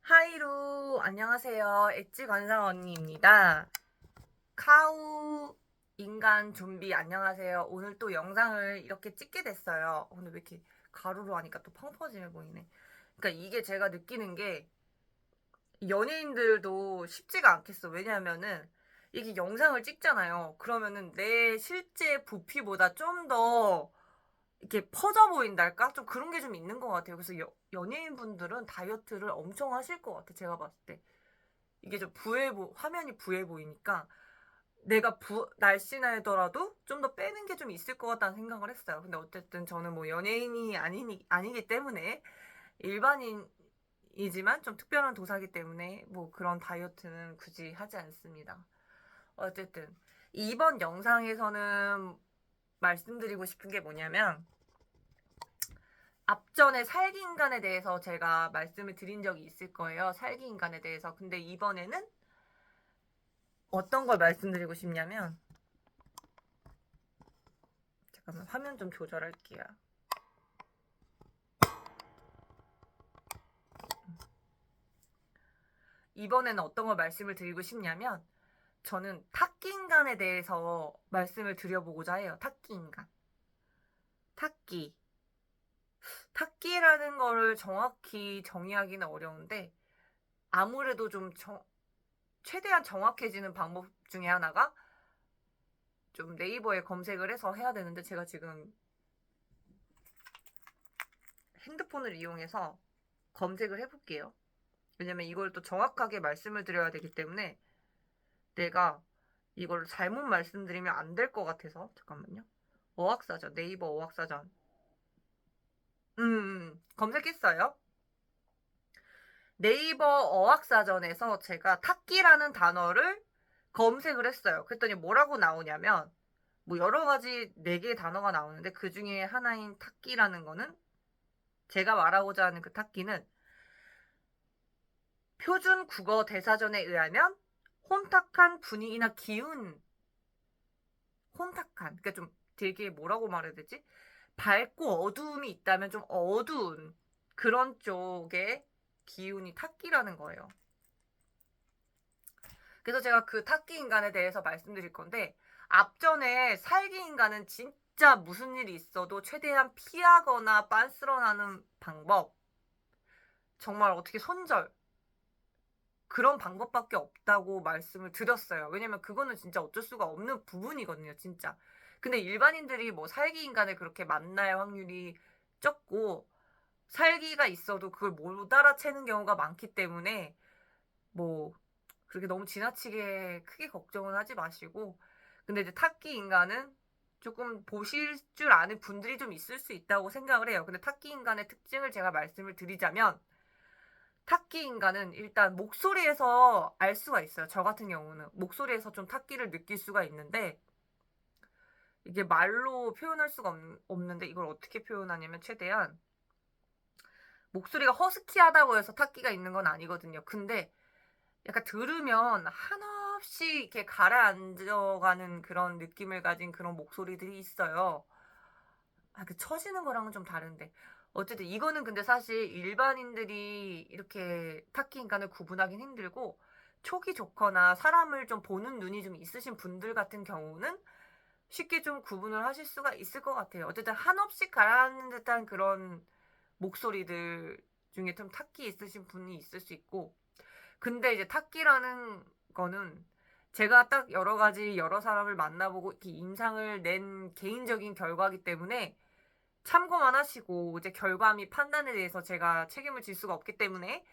하이루, 안녕하세요. 엣지 관상 언니입니다. 카우 인간 좀비 안녕하세요. 오늘 또 영상을 이렇게 찍게 됐어요. 오늘 왜 이렇게 가루로 하니까 또 펑퍼짐해 보이네. 그러니까 이게 제가 느끼는 게 연예인들도 쉽지가 않겠어. 왜냐면은 이게 영상을 찍잖아요. 그러면은 내 실제 부피보다 좀 더 이렇게 퍼져 보인달까? 좀 그런 게 좀 있는 것 같아요. 그래서 연예인분들은 다이어트를 엄청 하실 것 같아. 제가 봤을 때. 이게 좀 화면이 부해 보이니까 내가 날씬하더라도 좀 더 빼는 게 좀 있을 것 같다는 생각을 했어요. 근데 어쨌든 저는 뭐 연예인이 아니기 때문에 일반인이지만 좀 특별한 도사기 때문에 뭐 그런 다이어트는 굳이 하지 않습니다. 어쨌든 이번 영상에서는 말씀드리고 싶은 게 뭐냐면 앞전에 살기인간에 대해서 제가 말씀을 드린 적이 있을 거예요. 살기인간에 대해서. 근데 이번에는 어떤 걸 말씀드리고 싶냐면 잠깐만 화면 좀 조절할게요. 이번에는 어떤 걸 말씀을 드리고 싶냐면 저는 타끼인간에 대해서 말씀을 드려보고자 해요. 타끼인간. 타끼. 타끼라는 거를 정확히 정의하기는 어려운데 아무래도 좀 최대한 정확해지는 방법 중에 하나가 좀 네이버에 검색을 해서 해야 되는데 제가 지금 핸드폰을 이용해서 검색을 해볼게요. 왜냐면 이걸 또 정확하게 말씀을 드려야 되기 때문에 내가 이걸 잘못 말씀드리면 안 될 것 같아서 잠깐만요. 어학사전 네이버 어학사전 검색했어요. 네이버 어학사전에서 제가 탁기라는 단어를 검색을 했어요. 그랬더니 뭐라고 나오냐면 뭐 여러 가지 4개의 단어가 나오는데 그 중에 하나인 탁기라는 거는 제가 말하고자 하는 그 탁기는 표준 국어 대사전에 의하면 혼탁한 분위기나 기운, 혼탁한, 그러니까 좀 되게 뭐라고 말해야 되지? 밝고 어두움이 있다면 좀 어두운 그런 쪽의 기운이 탁기라는 거예요. 그래서 제가 그 탁기 인간에 대해서 말씀드릴 건데 앞전에 살기 인간은 진짜 무슨 일이 있어도 최대한 피하거나 빤스런하는 방법, 정말 어떻게 손절 그런 방법밖에 없다고 말씀을 드렸어요. 왜냐면 그거는 진짜 어쩔 수가 없는 부분이거든요, 진짜. 근데 일반인들이 뭐 살기 인간을 그렇게 만날 확률이 적고 살기가 있어도 그걸 못 알아채는 경우가 많기 때문에 뭐 그렇게 너무 지나치게 크게 걱정은 하지 마시고 근데 이제 타키 인간은 조금 보실 줄 아는 분들이 좀 있을 수 있다고 생각을 해요. 근데 타키 인간의 특징을 제가 말씀을 드리자면 타키 인간은 일단 목소리에서 알 수가 있어요. 저 같은 경우는 목소리에서 좀 타키를 느낄 수가 있는데 이게 말로 표현할 수가 없는데 이걸 어떻게 표현하냐면 최대한 목소리가 허스키하다고 해서 타키가 있는 건 아니거든요. 근데 약간 들으면 한없이 이렇게 가라앉아가는 그런 느낌을 가진 그런 목소리들이 있어요. 그 처지는 거랑은 좀 다른데. 어쨌든 이거는 근데 사실 일반인들이 이렇게 타키 인간을 구분하긴 힘들고 촉이 좋거나 사람을 좀 보는 눈이 좀 있으신 분들 같은 경우는 쉽게 좀 구분을 하실 수가 있을 것 같아요. 어쨌든 한없이 가라앉는 듯한 그런 목소리들 중에 좀 타키 있으신 분이 있을 수 있고 근데 이제 탁기라는 거는 제가 딱 여러 가지 여러 사람을 만나보고 이렇게 인상을 낸 개인적인 결과이기 때문에 참고만 하시고 이제 결과 및 판단에 대해서 제가 책임을 질 수가 없기 때문에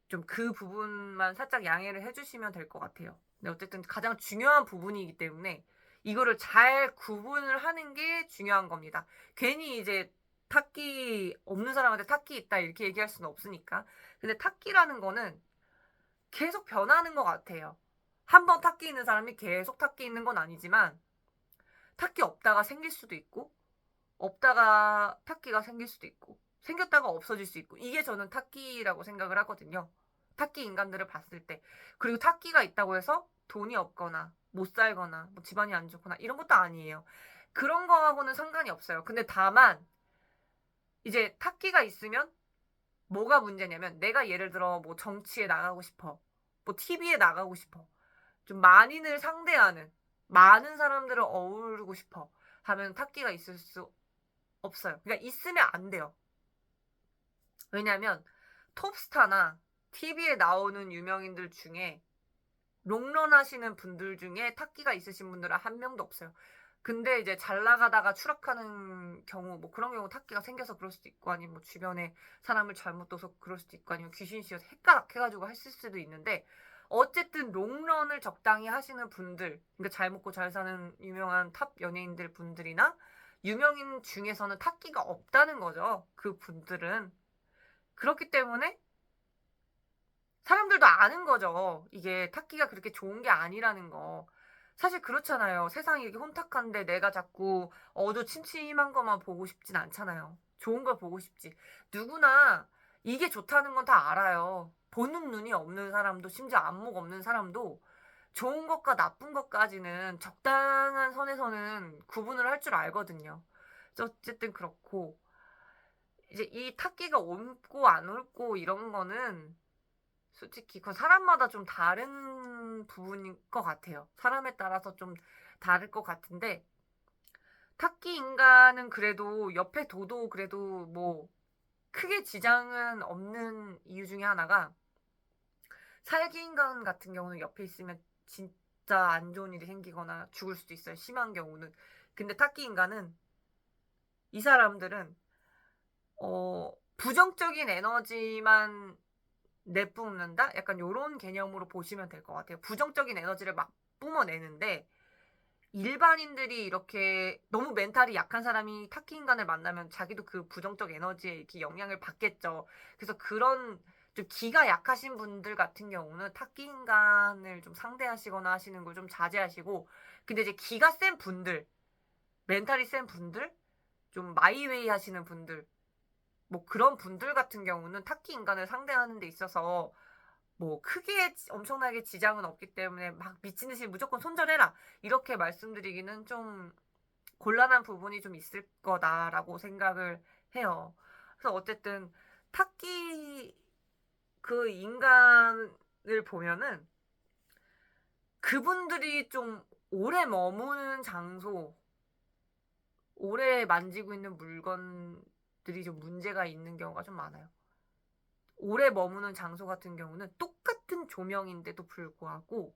좀 그 부분만 살짝 양해를 해주시면 될 것 같아요. 근데 어쨌든 가장 중요한 부분이기 때문에 이거를 잘 구분을 하는 게 중요한 겁니다. 괜히 이제 탁기 없는 사람한테 탁기 있다 이렇게 얘기할 수는 없으니까. 근데 탁기라는 거는 계속 변하는 것 같아요. 한 번 탁기 있는 사람이 계속 탁기 있는 건 아니지만 탁기 없다가 생길 수도 있고 없다가 탁기가 생길 수도 있고 생겼다가 없어질 수 있고 이게 저는 탁기라고 생각을 하거든요. 탁기 인간들을 봤을 때 그리고 탁기가 있다고 해서 돈이 없거나 못 살거나 뭐 집안이 안 좋거나 이런 것도 아니에요. 그런 거하고는 상관이 없어요. 근데 다만 이제 탁기가 있으면 뭐가 문제냐면 내가 예를 들어 뭐 정치에 나가고 싶어. 뭐 TV에 나가고 싶어. 좀 만인을 상대하는 많은 사람들을 어우르고 싶어 하면 탁기가 있을 수 없어요. 그러니까 있으면 안 돼요. 왜냐면 톱스타나 TV에 나오는 유명인들 중에 롱런 하시는 분들 중에 탁기가 있으신 분들은 한 명도 없어요. 근데 이제 잘 나가다가 추락하는 경우, 뭐 그런 경우 탁기가 생겨서 그럴 수도 있고, 아니면 뭐 주변에 사람을 잘못 둬서 그럴 수도 있고, 아니면 귀신 씌어서 헷가락 해가지고 했을 수도 있는데, 어쨌든 롱런을 적당히 하시는 분들, 그러니까 잘 먹고 잘 사는 유명한 탑 연예인들 분들이나 유명인 중에서는 탁기가 없다는 거죠. 그 분들은. 그렇기 때문에 사람들도 아는 거죠. 이게 탁기가 그렇게 좋은 게 아니라는 거. 사실 그렇잖아요. 세상이 이렇게 혼탁한데 내가 자꾸 침침한 것만 보고 싶진 않잖아요. 좋은 걸 보고 싶지. 누구나 이게 좋다는 건 다 알아요. 보는 눈이 없는 사람도, 심지어 안목 없는 사람도 좋은 것과 나쁜 것까지는 적당한 선에서는 구분을 할 줄 알거든요. 어쨌든 그렇고, 이제 이 탁기가 옮고 안 옮고 이런 거는 솔직히 그건 사람마다 좀 다른 부분인 것 같아요. 사람에 따라서 좀 다를 것 같은데 타키 인간은 그래도 옆에 둬도 그래도 뭐 크게 지장은 없는 이유 중에 하나가 살기 인간 같은 경우는 옆에 있으면 진짜 안 좋은 일이 생기거나 죽을 수도 있어요. 심한 경우는. 근데 타키 인간은 이 사람들은 부정적인 에너지만 내뿜는다? 약간 요런 개념으로 보시면 될 것 같아요. 부정적인 에너지를 막 뿜어내는데 일반인들이 이렇게 너무 멘탈이 약한 사람이 타키 인간을 만나면 자기도 그 부정적 에너지에 이렇게 영향을 받겠죠. 그래서 그런 좀 기가 약하신 분들 같은 경우는 타키 인간을 좀 상대하시거나 하시는 걸 좀 자제하시고 근데 이제 기가 센 분들, 멘탈이 센 분들, 좀 마이웨이 하시는 분들 뭐 그런 분들 같은 경우는 타키 인간을 상대하는 데 있어서 뭐 크게 엄청나게 지장은 없기 때문에 막 미친 듯이 무조건 손절해라 이렇게 말씀드리기는 좀 곤란한 부분이 좀 있을 거다라고 생각을 해요. 그래서 어쨌든 타키 그 인간을 보면은 그분들이 좀 오래 머무는 장소, 오래 만지고 있는 물건들이 좀 문제가 있는 경우가 좀 많아요. 오래 머무는 장소 같은 경우는 똑같은 조명인데도 불구하고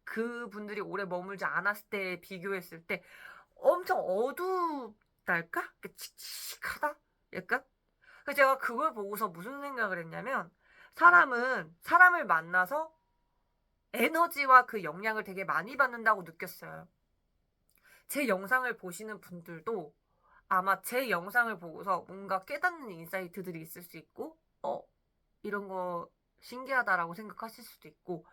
그분들이 오래 머물지 않았을 때 비교했을 때 엄청 어둡달까? 칙칙하다? 약간? 그래서 제가 그걸 보고서 무슨 생각을 했냐면 사람은 사람을 만나서 에너지와 그 영향을 되게 많이 받는다고 느꼈어요. 제 영상을 보시는 분들도 아마 제 영상을 보고서 뭔가 깨닫는 인사이트들이 있을 수 있고 이런 거 신기하다라고 생각하실 수도 있고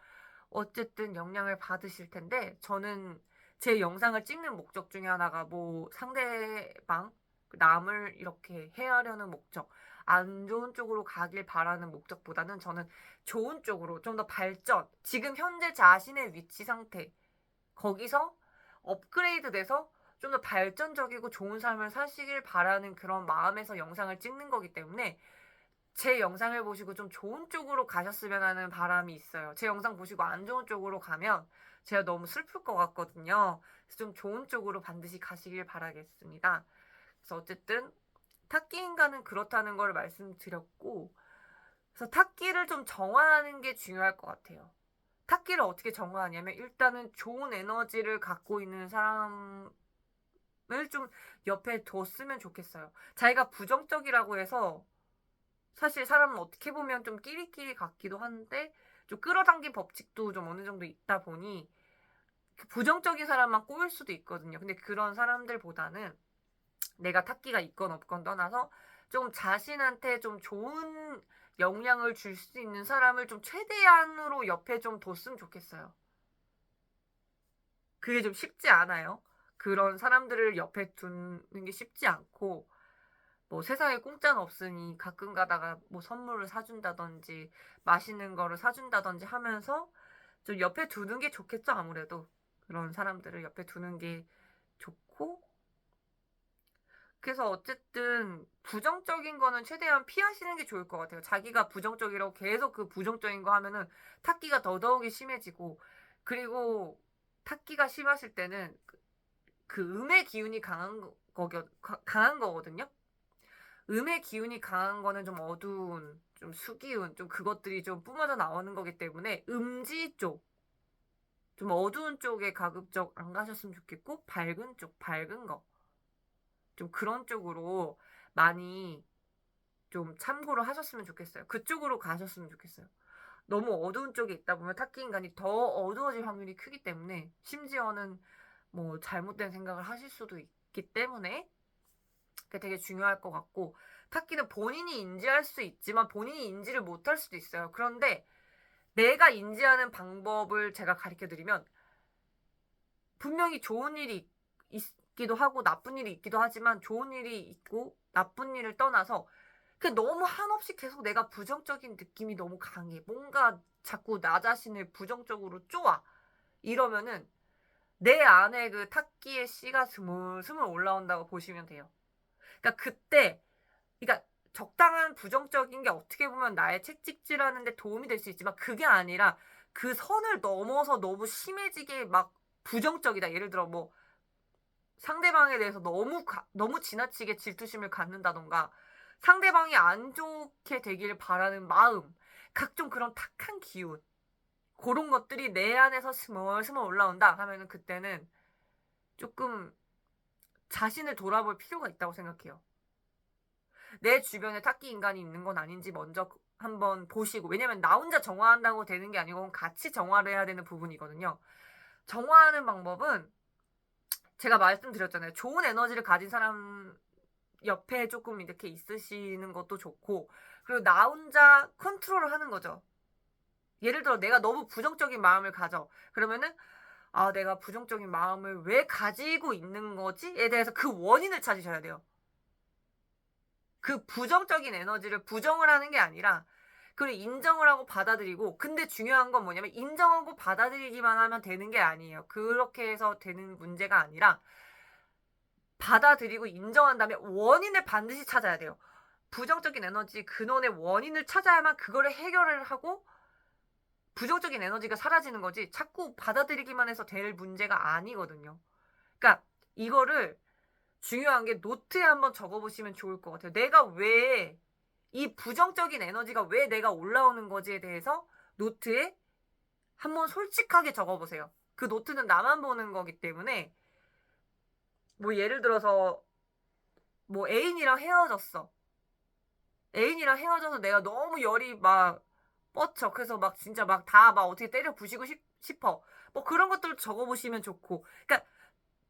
어쨌든 영향을 받으실 텐데 저는 제 영상을 찍는 목적 중에 하나가 뭐 상대방 남을 이렇게 해하려는 목적 안 좋은 쪽으로 가길 바라는 목적보다는 저는 좋은 쪽으로 좀 더 발전 지금 현재 자신의 위치 상태 거기서 업그레이드 돼서 좀 더 발전적이고 좋은 삶을 사시길 바라는 그런 마음에서 영상을 찍는 거기 때문에 제 영상을 보시고 좀 좋은 쪽으로 가셨으면 하는 바람이 있어요. 제 영상 보시고 안 좋은 쪽으로 가면 제가 너무 슬플 것 같거든요. 그래서 좀 좋은 쪽으로 반드시 가시길 바라겠습니다. 그래서 어쨌든 탁기 인간은 그렇다는 걸 말씀드렸고 그래서 탁기를 좀 정화하는 게 중요할 것 같아요. 탁기를 어떻게 정화하냐면 일단은 좋은 에너지를 갖고 있는 사람을 좀 옆에 뒀으면 좋겠어요. 자기가 부정적이라고 해서 사실 사람은 어떻게 보면 좀 끼리끼리 같기도 한데 좀 끌어당긴 법칙도 좀 어느 정도 있다 보니 부정적인 사람만 꼬일 수도 있거든요. 근데 그런 사람들보다는 내가 탁기가 있건 없건 떠나서 좀 자신한테 좀 좋은 영향을 줄 수 있는 사람을 좀 최대한으로 옆에 좀 뒀으면 좋겠어요. 그게 좀 쉽지 않아요. 그런 사람들을 옆에 두는 게 쉽지 않고 뭐 세상에 공짜는 없으니 가끔 가다가 뭐 선물을 사준다든지 맛있는 거를 사준다든지 하면서 좀 옆에 두는 게 좋겠죠, 아무래도. 그런 사람들을 옆에 두는 게 좋고 그래서 어쨌든 부정적인 거는 최대한 피하시는 게 좋을 것 같아요. 자기가 부정적이라고 계속 그 부정적인 거 하면은 탁기가 더더욱이 심해지고, 그리고 탁기가 심하실 때는 그 음의 기운이 강한 거거든요. 음의 기운이 강한 거는 좀 어두운, 좀 수기운, 좀 그것들이 좀 뿜어져 나오는 거기 때문에 음지 쪽, 좀 어두운 쪽에 가급적 안 가셨으면 좋겠고, 밝은 쪽, 밝은 거. 좀 그런 쪽으로 많이 좀 참고를 하셨으면 좋겠어요. 그쪽으로 가셨으면 좋겠어요. 너무 어두운 쪽에 있다 보면 탁기 인간이 더 어두워질 확률이 크기 때문에, 심지어는 뭐 잘못된 생각을 하실 수도 있기 때문에 그게 되게 중요할 것 같고, 탁기는 본인이 인지할 수 있지만 본인이 인지를 못할 수도 있어요. 그런데 내가 인지하는 방법을 제가 가르쳐 드리면, 분명히 좋은 일이 있기도 하고 나쁜 일이 있기도 하지만, 좋은 일이 있고 나쁜 일을 떠나서 그 너무 한없이 계속 내가 부정적인 느낌이 너무 강해, 뭔가 자꾸 나 자신을 부정적으로 쪼아, 이러면은 내 안에 그 탁기의 씨가 스물스물 올라온다고 보시면 돼요. 그러니까 그때, 그러니까 적당한 부정적인 게 어떻게 보면 나의 채찍질하는 데 도움이 될 수 있지만, 그게 아니라 그 선을 넘어서 너무 심해지게 막 부정적이다. 예를 들어 뭐 상대방에 대해서 너무 지나치게 질투심을 갖는다던가, 상대방이 안 좋게 되기를 바라는 마음, 각종 그런 탁한 기운, 그런 것들이 내 안에서 스멀스멀 올라온다 하면은, 그때는 조금 자신을 돌아볼 필요가 있다고 생각해요. 내 주변에 탁기 인간이 있는 건 아닌지 먼저 한번 보시고, 왜냐면 나 혼자 정화한다고 되는 게 아니고 같이 정화를 해야 되는 부분이거든요. 정화하는 방법은 제가 말씀드렸잖아요. 좋은 에너지를 가진 사람 옆에 조금 이렇게 있으시는 것도 좋고, 그리고 나 혼자 컨트롤을 하는 거죠. 예를 들어 내가 너무 부정적인 마음을 가져. 그러면은, 아, 내가 부정적인 마음을 왜 가지고 있는 거지?에 대해서 그 원인을 찾으셔야 돼요. 그 부정적인 에너지를 부정을 하는 게 아니라, 그걸 인정을 하고 받아들이고, 근데 중요한 건 뭐냐면, 인정하고 받아들이기만 하면 되는 게 아니에요. 그렇게 해서 되는 문제가 아니라, 받아들이고 인정한 다음에 원인을 반드시 찾아야 돼요. 부정적인 에너지 근원의 원인을 찾아야만 그거를 해결을 하고 부정적인 에너지가 사라지는 거지, 자꾸 받아들이기만 해서 될 문제가 아니거든요. 그러니까 이거를, 중요한 게 노트에 한번 적어보시면 좋을 것 같아요. 내가 왜, 이 부정적인 에너지가 왜 내가 올라오는 거지에 대해서 노트에 한번 솔직하게 적어보세요. 그 노트는 나만 보는 거기 때문에, 뭐 예를 들어서 뭐 애인이랑 헤어졌어. 애인이랑 헤어져서 내가 너무 열이 막 뻗쳐. 그래서 막 진짜 막 다 막 어떻게 때려 부시고 싶어. 뭐 그런 것들 적어보시면 좋고. 그러니까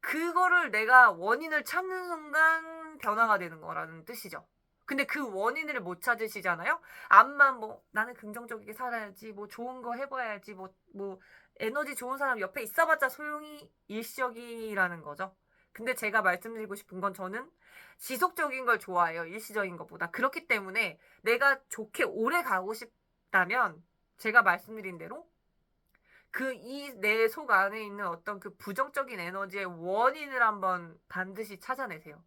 그거를 내가 원인을 찾는 순간 변화가 되는 거라는 뜻이죠. 근데 그 원인을 못 찾으시잖아요? 암만 뭐 나는 긍정적이게 살아야지, 뭐 좋은 거 해봐야지, 뭐 에너지 좋은 사람 옆에 있어봤자 소용이 일시적이라는 거죠. 근데 제가 말씀드리고 싶은 건, 저는 지속적인 걸 좋아해요. 일시적인 것보다. 그렇기 때문에 내가 좋게 오래 가고 싶다면, 제가 말씀드린 대로 그 이 내 속 안에 있는 어떤 그 부정적인 에너지의 원인을 한번 반드시 찾아내세요.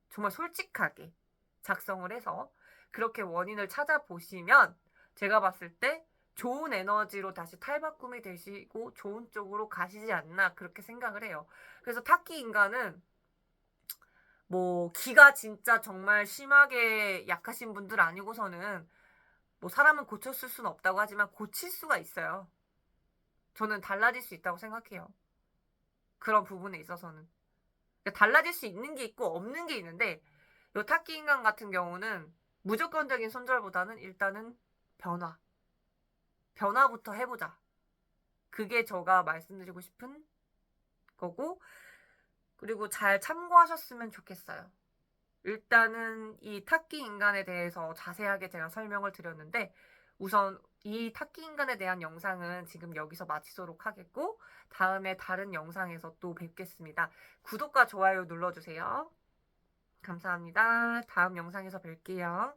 정말 솔직하게 작성을 해서 그렇게 원인을 찾아보시면, 제가 봤을 때 좋은 에너지로 다시 탈바꿈이 되시고 좋은 쪽으로 가시지 않나, 그렇게 생각을 해요. 그래서 타키 인간은 뭐 기가 진짜 정말 심하게 약하신 분들 아니고서는, 뭐 사람은 고쳤을 수는 없다고 하지만 고칠 수가 있어요. 저는 달라질 수 있다고 생각해요. 그런 부분에 있어서는. 그러니까 달라질 수 있는 게 있고 없는 게 있는데, 요 타키 인간 같은 경우는 무조건적인 손절보다는 일단은 변화. 변화부터 해보자. 그게 제가 말씀드리고 싶은 거고, 그리고 잘 참고하셨으면 좋겠어요. 일단은 이 타키 인간에 대해서 자세하게 제가 설명을 드렸는데, 우선 이 타키 인간에 대한 영상은 지금 여기서 마치도록 하겠고, 다음에 다른 영상에서 또 뵙겠습니다. 구독과 좋아요 눌러주세요. 감사합니다. 다음 영상에서 뵐게요.